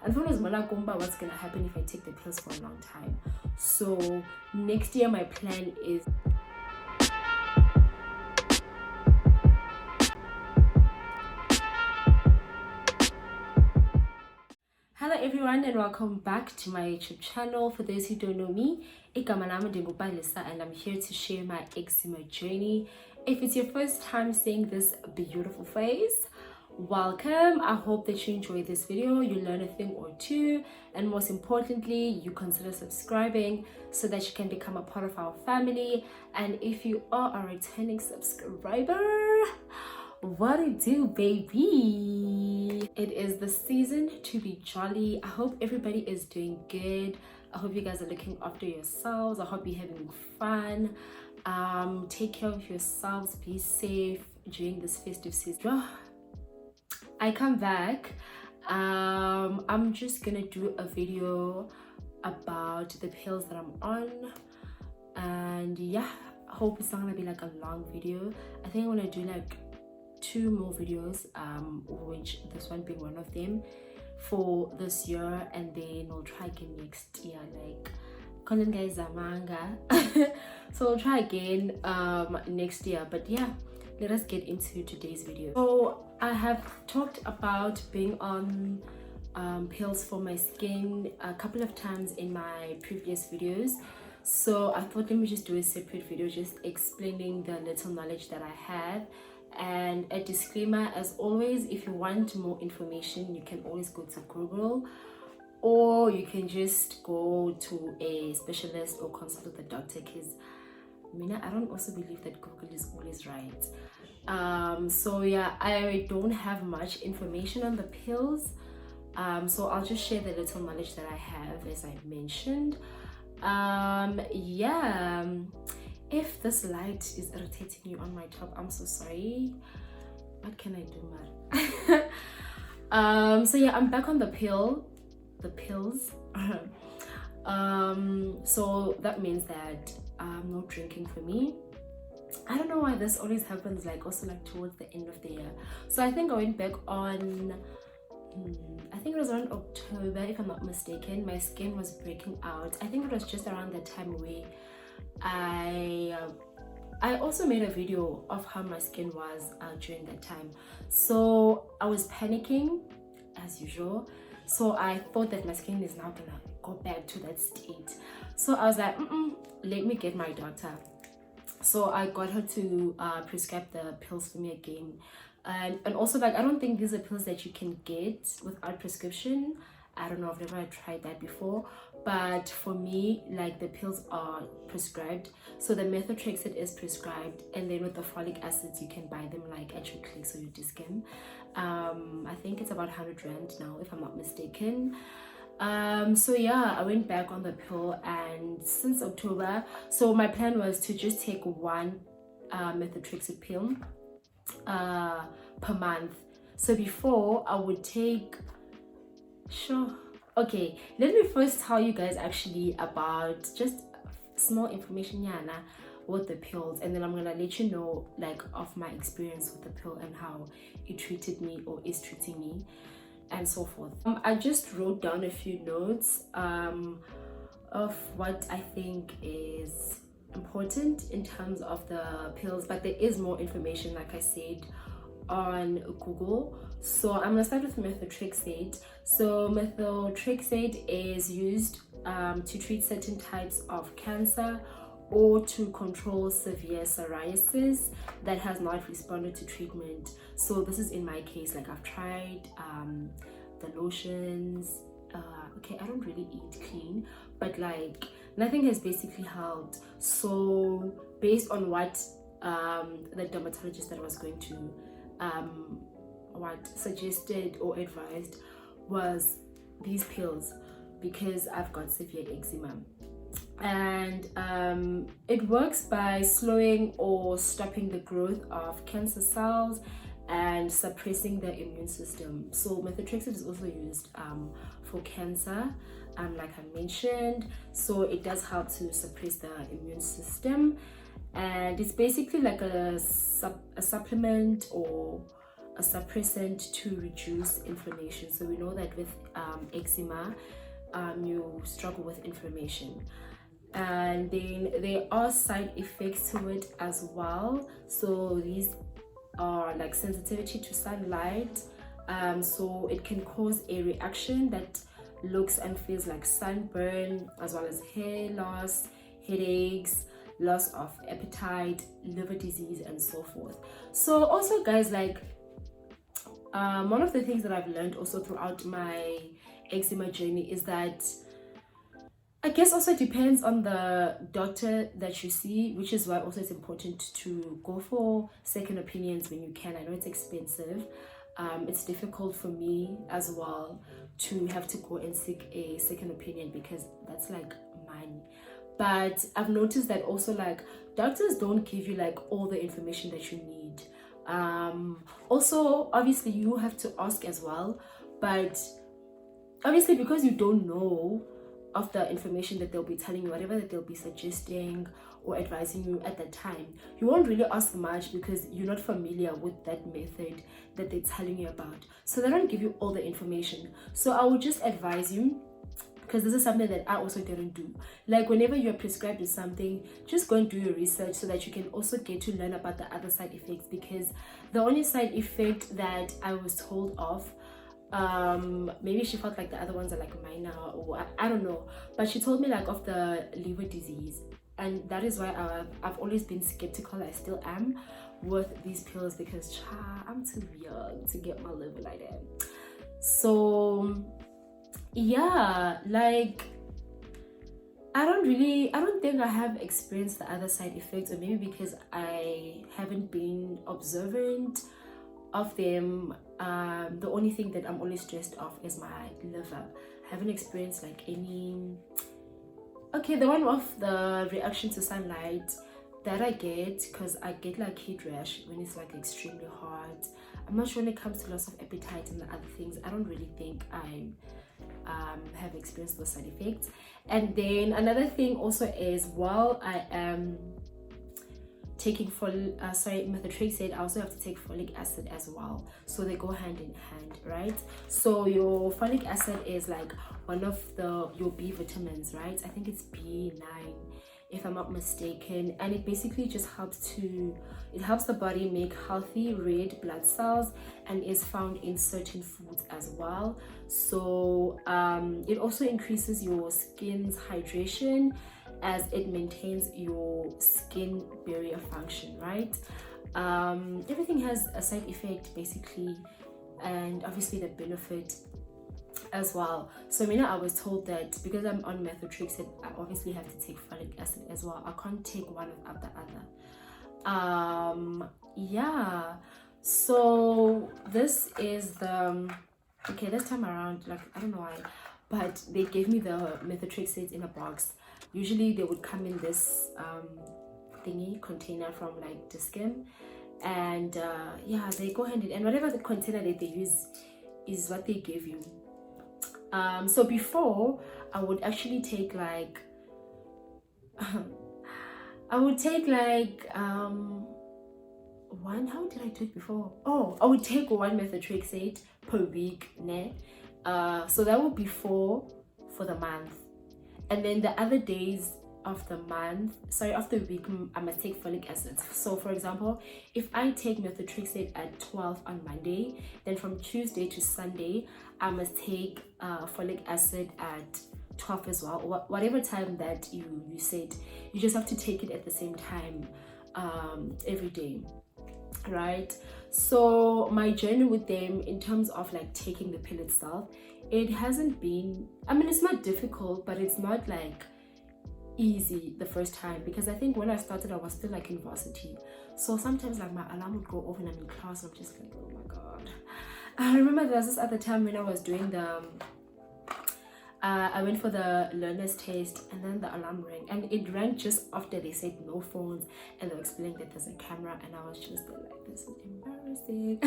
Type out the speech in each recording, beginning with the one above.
and who knows what's gonna happen if I take the pills for a long time. So next year my plan is Hello everyone and welcome back to my YouTube channel. For those who don't know me, igama lami ndinguBandla and I'm here to share my eczema journey. If it's your first time seeing this beautiful face, welcome. I hope that you enjoy this video, you learn a thing or two, and most importantly, you consider subscribing so that you can become a part of our family. And if you are a returning subscriber, what it do, baby? It is the season to be jolly. I hope everybody is doing good. I hope you guys are looking after yourselves. I hope you're having fun. Take care of yourselves, be safe during this festive season. I come back. I'm just gonna do a video about the pills that I'm on, and yeah, I hope it's not gonna be like a long video. I think I'm gonna do like 2 more videos, which this one being one of them for this year, and then we'll try again next year. Like content guys are manga so we'll try again next year. But yeah, let us get into today's video. So I have talked about being on pills for my skin a couple of times in my previous videos, so I thought let me just do a separate video just explaining the little knowledge that I have. And a disclaimer, as always, if you want more information, you can always go to Google, or you can just go to a specialist or consult with a doctor, because I don't also believe that Google is always right. So yeah, I don't have much information on the pills, so I'll just share the little knowledge that I have, as I mentioned. Yeah, if this light is irritating you on my top, I'm so sorry. What can I do, man? So yeah, I'm back on the pills. So that means that no drinking for me. I don't know why this always happens, like also like towards the end of the year. So I think I went back on I think it was around October, if I'm not mistaken. My skin was breaking out. I think it was just around the time where I also made a video of how my skin was during that time. So I was panicking as usual, so I thought that my skin is now gonna go back to that state. So I was like, let me get my doctor. So I got her to prescribe the pills for me again, and also, like, I don't think these are pills that you can get without prescription. I don't know, I've never tried that before, but for me, like, the pills are prescribed. So the methotrexate is prescribed, and then with the folic acids you can buy them like at your Clicks or your Discount. I think it's about 100 rand now, if I'm not mistaken. So yeah, I went back on the pill, and since October, so my plan was to just take 1 methotrexate pill per month. So before, I would take okay, let me first tell you guys actually about just small information yana with the pills, and then I'm gonna let you know like of my experience with the pill and how it treated me or is treating me and so forth. I just wrote down a few notes of what I think is important in terms of the pills, but there is more information, like I said, on Google. So I'm gonna start with methotrexate. So methotrexate is used to treat certain types of cancer or to control severe psoriasis that has not responded to treatment. So this is in my case, like I've tried the lotions. Okay, I don't really eat clean, but like nothing has basically helped. So based on what the dermatologist that I was going to what suggested or advised was these pills, because I've got severe eczema, and it works by slowing or stopping the growth of cancer cells and suppressing the immune system. So methotrexate is also used for cancer, like I mentioned. So it does help to suppress the immune system, and it's basically like a supplement or a suppressant to reduce inflammation. So we know that with eczema, you struggle with inflammation. And then there are side effects to it as well. So these are like sensitivity to sunlight. So it can cause a reaction that looks and feels like sunburn, as well as hair loss, headaches, loss of appetite, liver disease, and so forth. So also, guys, like one of the things that I've learned also throughout my eczema journey is that I guess also depends on the doctor that you see, which is why also it's important to go for second opinions when you can. I know it's expensive. It's difficult for me as well to have to go and seek a second opinion because that's like money. But I've noticed that also like doctors don't give you like all the information that you need. Also, obviously you have to ask as well, but obviously because you don't know of the information that they'll be telling you, whatever that they'll be suggesting or advising you at that time, you won't really ask much because you're not familiar with that method that they're telling you about. So they don't give you all the information. So I would just advise you, because this is something that I also didn't do. Like whenever you're prescribed with something, just go and do your research so that you can also get to learn about the other side effects, because the only side effect that I was told of, maybe she felt like the other ones are like minor, or I don't know, but she told me like of the liver disease, and that is why I've always been skeptical. I still am with these pills because I'm too young to get my liver like that. So yeah, like I don't think I have experienced the other side effects, or maybe because I haven't been observant of them. The only thing that I'm always stressed of is my liver. I haven't experienced like any. Okay, the one of the reaction to sunlight that I get, because I get like heat rash when it's like extremely hot. I'm not sure when it comes to loss of appetite and the other things. I don't really think I have experienced those side effects. And then another thing also is, while I am taking methotrexate, I also have to take folic acid as well, so they go hand in hand, right? So your folic acid is like one of your B vitamins, right? I think it's B9 if I'm not mistaken, and it basically just helps the body make healthy red blood cells, and is found in certain foods as well. So it also increases your skin's hydration, as it maintains your skin barrier function, right? Everything has a side effect basically, and obviously the benefit as well. So I was told that because I'm on methotrexate, I obviously have to take folic acid as well. I can't take one without the other. Yeah, so this is the okay, this time around, like I don't know why, but they gave me the methotrexate in a box. Usually they would come in this thingy container from like Discam, and yeah, they go hand in, and whatever the container that they use is what they give you. So before, I would actually take like I would take like one, how did I do it before? Oh, I would take one methotrexate per week, ne? So that would be 4 for the month, and then the other days of the week, I must take folic acid. So for example, if I take methotrexate at 12 on Monday, then from Tuesday to Sunday I must take folic acid at 12 as well. Whatever time that you said, you just have to take it at the same time every day, right? So my journey with them in terms of like taking the pill itself, it hasn't been, it's not difficult, but it's not like easy the first time, because I think when I started I was still like in varsity, so sometimes like my alarm would go off and I'm in class, I'm just like, oh my god. I remember there was this other time when I was doing the I went for the learner's test, and then the alarm rang, and it rang just after they said no phones, and they were explaining that there's a camera, and I was just like, this is embarrassing.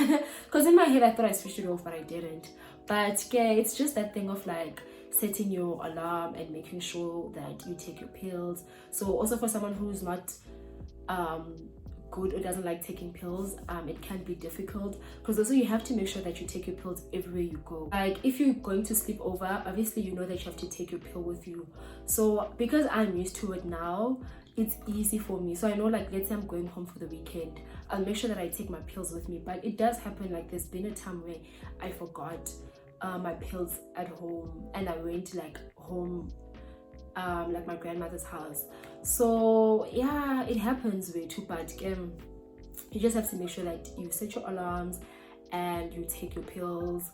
Because in my head I thought I switched it off, but I didn't. But yeah, it's just that thing of like setting your alarm and making sure that you take your pills. So also for someone who's not good or doesn't like taking pills, it can be difficult, because also you have to make sure that you take your pills everywhere you go. Like if you're going to sleep over, obviously you know that you have to take your pill with you. So because I'm used to it now, it's easy for me. So I know, like, let's say I'm going home for the weekend, I'll make sure that I take my pills with me. But it does happen, like there's been a time where I forgot my pills at home, and I went like home, like my grandmother's house. So yeah, it happens way too. But you just have to make sure that you set your alarms and you take your pills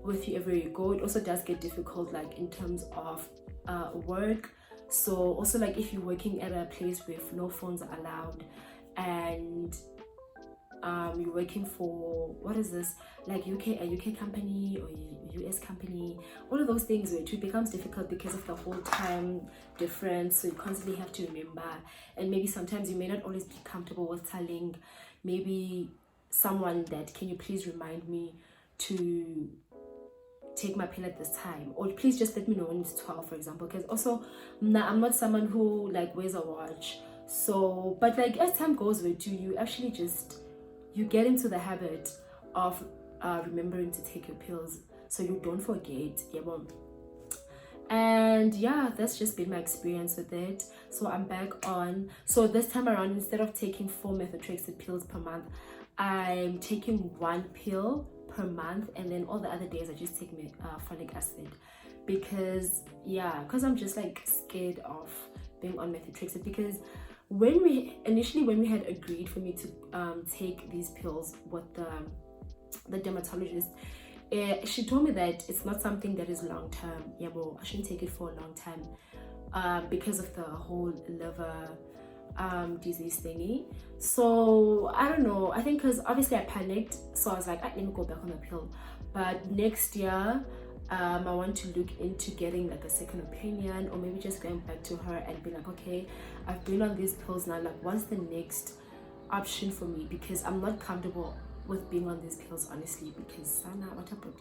with you everywhere you go. It also does get difficult, like in terms of work. So also, like if you're working at a place with no phones are allowed, and you're working for, what is this, like a UK company or a US company, all of those things where it becomes difficult because of the whole time difference. So you constantly have to remember, and maybe sometimes you may not always be comfortable with telling maybe someone that, can you please remind me to take my pill at this time, or please just let me know when it's 12, for example. Because also I'm not someone who like wears a watch. So but like as time goes with you actually just you get into the habit of remembering to take your pills, so you don't forget. Yeah, well, and yeah, that's just been my experience with it. So I'm back on. So this time around, instead of taking 4 methotrexate pills per month, I'm taking 1 pill per month, and then all the other days I just take my folic acid, because I'm just like scared of being on methotrexate. Because when we had agreed for me to take these pills with the dermatologist, she told me that it's not something that is long term. Yeah, well, I shouldn't take it for a long time because of the whole liver disease thingy. So I don't know, I think because obviously I panicked, so I was like, let me go back on the pill. But next year I want to look into getting like a second opinion, or maybe just going back to her and be like, okay, I've been on these pills now, like what's the next option for me? Because I'm not comfortable with being on these pills, honestly, because Sana, what about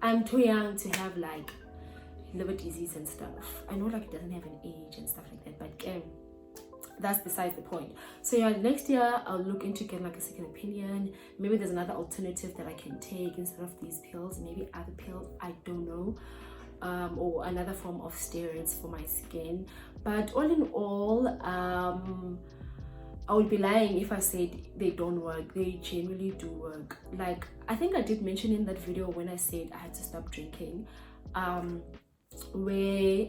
I'm too young to have like liver disease and stuff. I know like it doesn't have an age and stuff like that, but that's besides the point. So yeah, next year I'll look into getting like a second opinion. Maybe there's another alternative that I can take instead of these pills, maybe other pills, I don't know, or another form of steroids for my skin. But all in all, I would be lying if I said they don't work. They genuinely do work. Like I think I did mention in that video when I said I had to stop drinking, where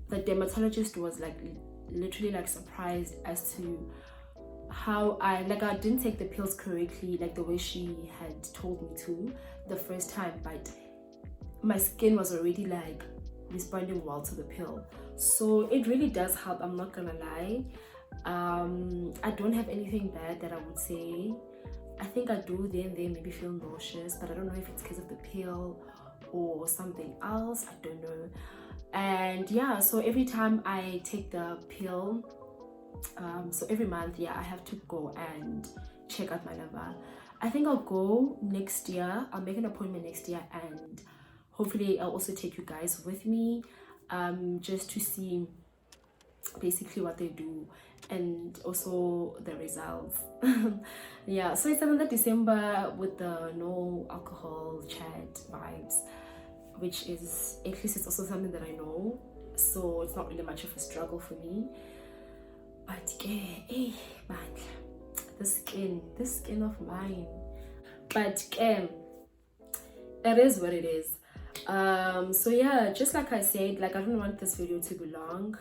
the dermatologist was like literally like surprised as to how I didn't take the pills correctly, like the way she had told me to the first time, but my skin was already like responding well to the pill. So it really does help, I'm not gonna lie. I don't have anything bad that I would say. I think I do then maybe feel nauseous, but I don't know if it's because of the pill or something else, I don't know. And yeah, so every time I take the pill, so every month, I have to go and check out my liver. I think I'll go next year. I'll make an appointment next year, and hopefully I'll also take you guys with me, just to see basically what they do and also the results. Yeah, so it's another December with the no alcohol chat vibes, which is, at least it's also something that I know, so it's not really much of a struggle for me. But yeah, bandla, the skin of mine. But it is what it is. So yeah, just like I said, like I don't want this video to be long.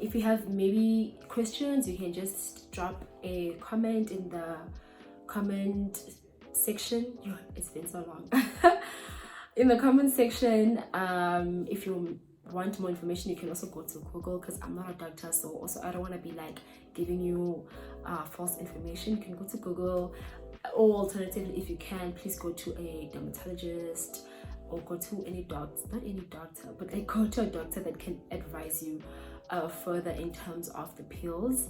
If you have maybe questions, you can just drop a comment in the comment section. It's been so long. In the comment section. If you want more information, you can also go to Google, because I'm not a doctor, so also I don't want to be like giving you false information. You can go to Google, or alternatively, if you can, please go to a dermatologist, or go to any doctor, not any doctor, but like go to a doctor that can advise you further in terms of the pills.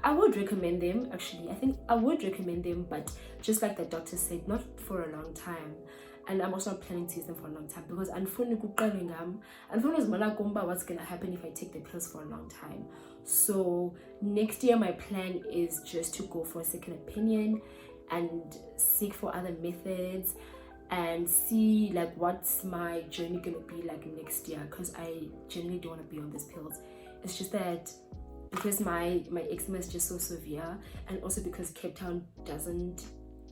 I would recommend them, actually. I think I would recommend them, but just like the doctor said, not for a long time. and I'm also not planning to use them for a long time because unfortunately what's gonna happen if I take the pills for a long time. So next year my plan is just to go for a second opinion and seek for other methods and see like what's my journey gonna be like next year, because I genuinely don't want to be on these pills. It's just that because my eczema is just so severe, and also because Cape Town doesn't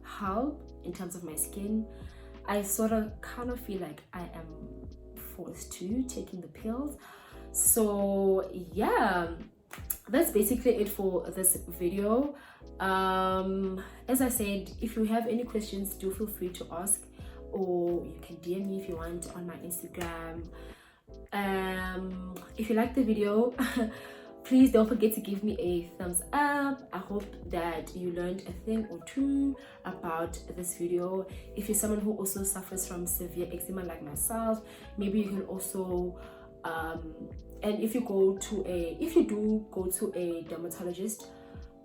help in terms of my skin, I sort of kind of feel like I am forced to taking the pills. So yeah, that's basically it for this video. As I said, if you have any questions, do feel free to ask, or you can DM me if you want on my Instagram. If you like the video, please don't forget to give me a thumbs up. I hope that you learned a thing or two about this video. If you're someone who also suffers from severe eczema like myself, maybe you can also and if you do go to a dermatologist,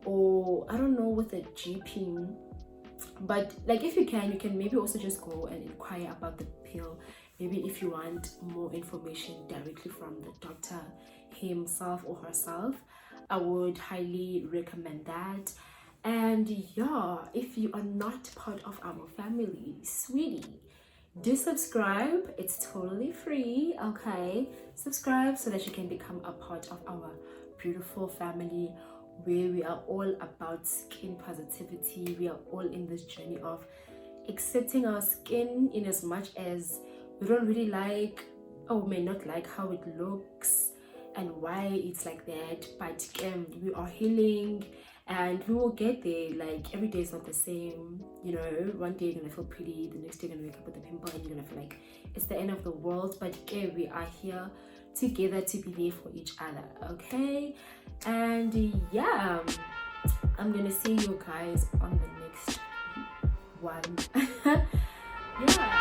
or I don't know, with a GP, but like if you can maybe also just go and inquire about the pill, maybe if you want more information directly from the doctor himself or herself. I would highly recommend that. And yeah, if you are not part of our family, sweetie, do subscribe. It's totally free. Okay, subscribe so that you can become a part of our beautiful family, where we are all about skin positivity. We are all in this journey of accepting our skin, in as much as we don't really like, or may not like, how it looks and why it's like that, but we are healing and we will get there. Like every day is not the same, you know. One day you're gonna feel pretty, the next day you're gonna wake up with a pimple and you're gonna feel like it's the end of the world, but we are here together to be there for each other. Okay, and yeah, I'm gonna see you guys on the next one. Yeah.